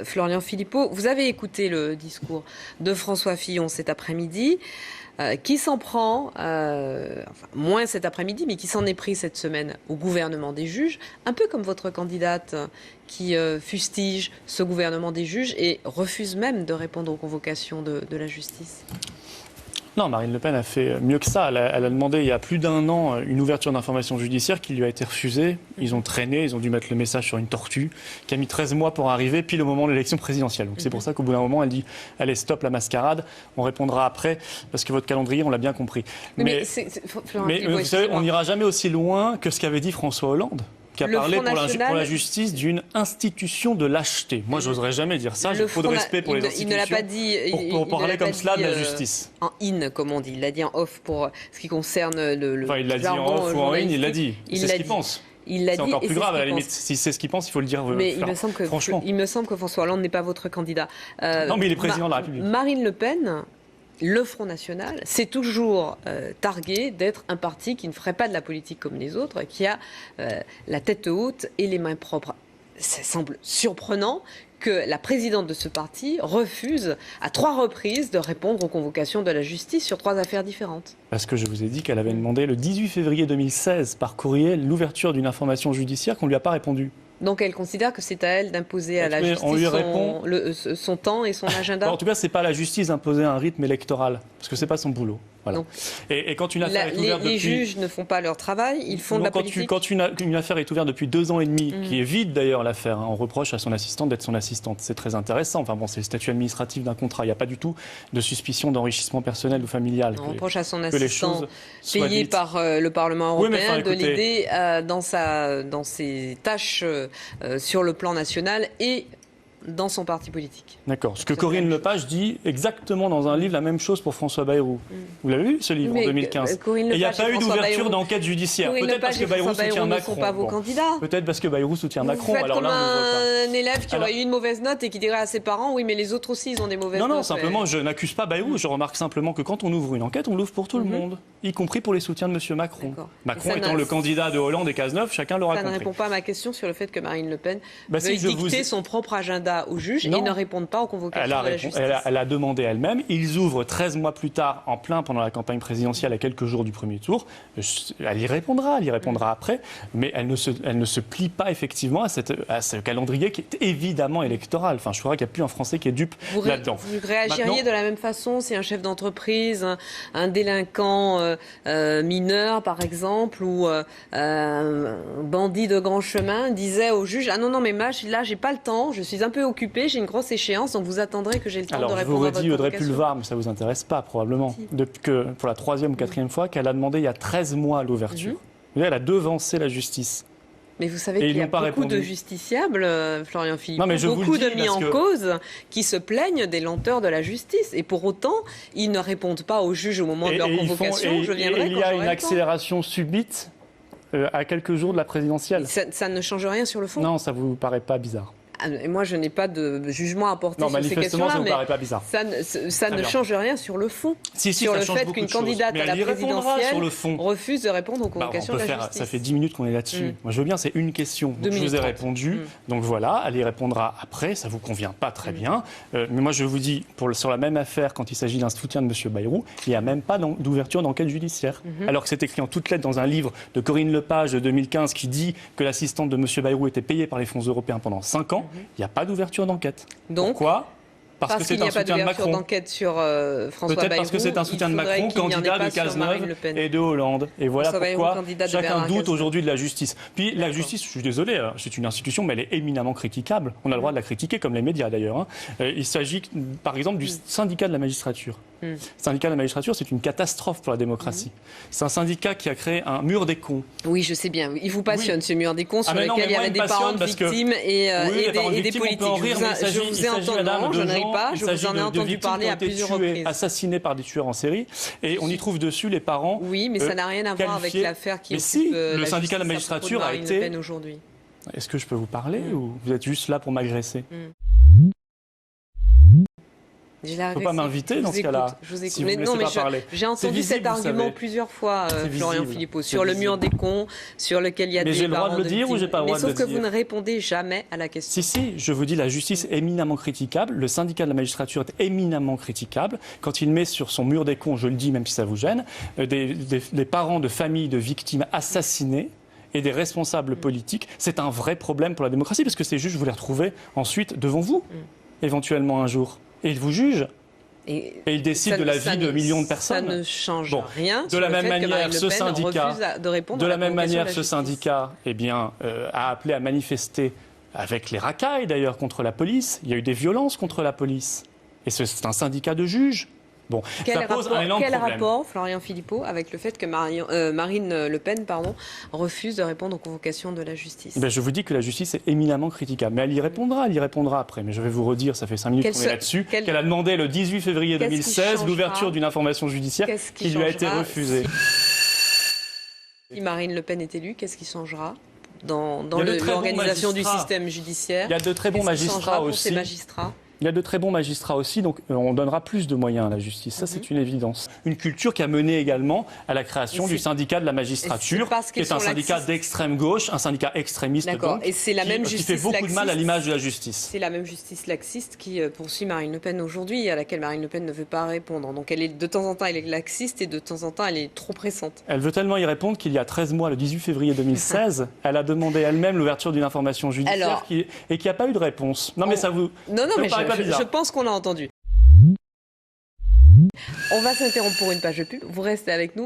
Florian Philippot, vous avez écouté le discours de François Fillon cet après-midi, qui s'en prend, enfin moins cet après-midi, mais qui s'en est pris cette semaine au gouvernement des juges, un peu comme votre candidate qui fustige ce gouvernement des juges et refuse même de répondre aux convocations de la justice. Non, Marine Le Pen a fait mieux que ça. Elle a demandé il y a plus d'un an une ouverture d'information judiciaire qui lui a été refusée. Ils ont traîné, ils ont dû mettre le message sur une tortue qui a mis 13 mois pour arriver, pile au moment de l'élection présidentielle. Donc c'est pour ça qu'au bout d'un moment, elle dit « Allez, stop la mascarade, on répondra après, parce que votre calendrier, on l'a bien compris ». Mais vous savez, on n'ira jamais aussi loin que ce qu'avait dit François Hollande, qui a parlé pour la justice d'une institution de lâcheté. Moi, j'oserais jamais dire ça. J'ai trop de respect pour les institutions. Il ne l'a pas dit. Pour parler comme cela de la justice. En in, comme on dit. Il l'a dit en off pour ce qui concerne le. Enfin, il l'a dit en off ou en in, il l'a dit. C'est ce qu'il pense. C'est encore plus grave, à la limite. Si c'est ce qu'il pense, il faut le dire. Mais franchement. Il me semble que François Hollande n'est pas votre candidat. Non, mais il est président de la République. Marine Le Pen. Le Front National s'est toujours targué d'être un parti qui ne ferait pas de la politique comme les autres, qui a la tête haute et les mains propres. Ça semble surprenant que la présidente de ce parti refuse à 3 reprises de répondre aux convocations de la justice sur 3 affaires différentes. Parce que je vous ai dit qu'elle avait demandé le 18 février 2016 par courriel l'ouverture d'une information judiciaire qu'on ne lui a pas répondu. Donc elle considère que c'est à elle d'imposer à la justice son temps et son agenda. En tout cas, c'est pas à la justice d'imposer un rythme électoral, parce que c'est pas son boulot. Voilà. Et quand une affaire est ouverte les juges ne font pas leur travail, ils font de la politique. Quand une affaire est ouverte depuis 2 ans et demi, qui est vide d'ailleurs l'affaire, on reproche à son assistante d'être son assistante. C'est très intéressant. Enfin bon, c'est le statut administratif d'un contrat. Il n'y a pas du tout de suspicion d'enrichissement personnel ou familial. On reproche à son assistant payé par le Parlement européen de l'aider dans ses tâches sur le plan national et dans son parti politique. D'accord. Ce que Corinne Lepage dit exactement dans un livre, la même chose pour François Bayrou. Vous l'avez lu, ce livre, en 2015 ? Et il n'y a pas eu d'ouverture d'enquête judiciaire. Peut-être parce que Bayrou soutient Macron. Ne sont pas vos candidats. Peut-être parce que Bayrou soutient Macron. Vous faites comme un élève qui aurait eu une mauvaise note et qui dirait à ses parents « Oui, mais les autres aussi, ils ont des mauvaises notes. » Non, simplement, je n'accuse pas Bayrou. Je remarque simplement que quand on ouvre une enquête, on l'ouvre pour tout le monde, y compris pour les soutiens de M. Macron. Macron étant le candidat de Hollande et Cazeneuve, chacun l'aura compris. Ça ne répond pas à ma question sur le fait que Marine Le Pen veuille dicter son propre agenda aux juges et ne répondent pas aux convocations de la justice. Elle a demandé elle-même. Ils ouvrent 13 mois plus tard, en plein pendant la campagne présidentielle, à quelques jours du premier tour. Elle y répondra après. Mais elle ne se plie pas effectivement à ce calendrier qui est évidemment électoral. Enfin, je crois qu'il n'y a plus un Français qui est dupe là-dedans. Vous réagiriez de la même façon si un chef d'entreprise, un délinquant mineur, par exemple, ou un bandit de grand chemin disait au juge « Ah non, mais là, j'ai pas le temps, je suis un peu occupé, j'ai une grosse échéance, donc vous attendrez que j'ai le temps de répondre à votre convocation. » Alors, je vous redis Audrey Pulvar, mais ça ne vous intéresse pas, probablement, depuis que, pour la 3e ou 4e fois, qu'elle a demandé il y a 13 mois l'ouverture. Elle a devancé la justice. Mais vous savez qu'il y a beaucoup de justiciables, Florian Philippot, beaucoup de mis en cause qui se plaignent des lenteurs de la justice. Et pour autant, ils ne répondent pas aux juges au moment de leur convocation. Il y a une accélération subite à quelques jours de la présidentielle. Ça ne change rien sur le fond ? Non, ça ne vous paraît pas bizarre ? Et moi, je n'ai pas de jugement à apporter sur ces questions-là, ça ne me paraît pas bizarre. Ça ne change rien sur le fond. Sur le fait qu'une candidate à la présidentielle refuse de répondre aux convocations de la justice. Ça fait 10 minutes qu'on est là-dessus. Moi, je veux bien, c'est une question. Je vous ai répondu. Donc voilà, elle y répondra après. Ça ne vous convient pas très bien. Mais moi, je vous dis, sur la même affaire, quand il s'agit d'un soutien de M. Bayrou, il n'y a même pas d'ouverture d'enquête judiciaire. Alors que c'est écrit en toutes lettres dans un livre de Corinne Lepage de 2015 qui dit que l'assistante de M. Bayrou était payée par les fonds européens pendant 5 ans. Il n'y a pas d'ouverture d'enquête. Pourquoi ? Parce que c'est un soutien de Macron. D'enquête sur François Peut-être parce que c'est un soutien de Macron, candidat de Cazeneuve et de Hollande. Et voilà pourquoi chacun doute aujourd'hui de la justice. Puis la justice, je suis désolé, c'est une institution, mais elle est éminemment critiquable. On a le droit de la critiquer, comme les médias d'ailleurs. Il s'agit par exemple du syndicat de la magistrature. Le syndicat de la magistrature, c'est une catastrophe pour la démocratie. C'est un syndicat qui a créé un mur des cons. Oui, je sais bien. Il vous passionne ce mur des cons sur lequel il y avait des parents de victimes et des politiques. Je vous ai entendu, je ne ris pas, je vous en ai entendu parler à plusieurs reprises. Assassinés par des tueurs en série, et on y trouve dessus les parents. Oui, mais ça n'a rien à voir avec l'affaire qui occupe le syndicat de la magistrature a été. Aujourd'hui. Est-ce que je peux vous parler ou vous êtes juste là pour m'agresser ? Il ne faut pas m'inviter dans ce cas-là. Je vous écoute. Si vous non, mais parler. J'ai entendu cet argument plusieurs fois, Florian Philippot, sur le mur des cons, sur lequel il y a des j'ai le droit de le dire ou j'ai pas le droit de le dire? Sauf que vous ne répondez jamais à la question. Si, je vous dis, la justice est éminemment critiquable. Le syndicat de la magistrature est éminemment critiquable. Quand il met sur son mur des cons, je le dis même si ça vous gêne, des parents de familles de victimes assassinées et des responsables politiques, c'est un vrai problème pour la démocratie, parce que ces juges, vous les retrouvez ensuite devant vous, éventuellement un jour. Et ils vous jugent. Et ils décident de la vie de millions de personnes. Ça ne change rien. De la même manière, ce syndicat, a appelé à manifester avec les racailles d'ailleurs contre la police. Il y a eu des violences contre la police. Et c'est un syndicat de juges. Bon, quel rapport, Florian Philippot, avec le fait que Marine Le Pen refuse de répondre aux convocations de la justice? Je vous dis que la justice est éminemment critiquable. Mais elle y répondra après. Mais je vais vous redire, ça fait 5 minutes qu'on est là-dessus, qu'elle a demandé le 18 février 2016 l'ouverture d'une information judiciaire qui lui a été refusée. Si Marine Le Pen est élue, qu'est-ce qui changera dans l'organisation du système judiciaire? Il y a de très bons magistrats aussi. Il y a de très bons magistrats aussi, donc on donnera plus de moyens à la justice. Ça, c'est une évidence. Une culture qui a mené également à la création du syndicat de la magistrature, qui est un syndicat d'extrême gauche, un syndicat extrémiste, donc, et c'est la même qui fait beaucoup de mal à l'image de la justice. C'est la même justice laxiste qui poursuit Marine Le Pen aujourd'hui, et à laquelle Marine Le Pen ne veut pas répondre. Donc de temps en temps, elle est laxiste, et de temps en temps, elle est trop pressante. Elle veut tellement y répondre qu'il y a 13 mois, le 18 février 2016, elle a demandé elle-même l'ouverture d'une information judiciaire et qu'il n'y a pas eu de réponse. Non, mais ça vous... Non, mais je pense qu'on l'a entendu. On va s'interrompre pour une page de pub. Vous restez avec nous.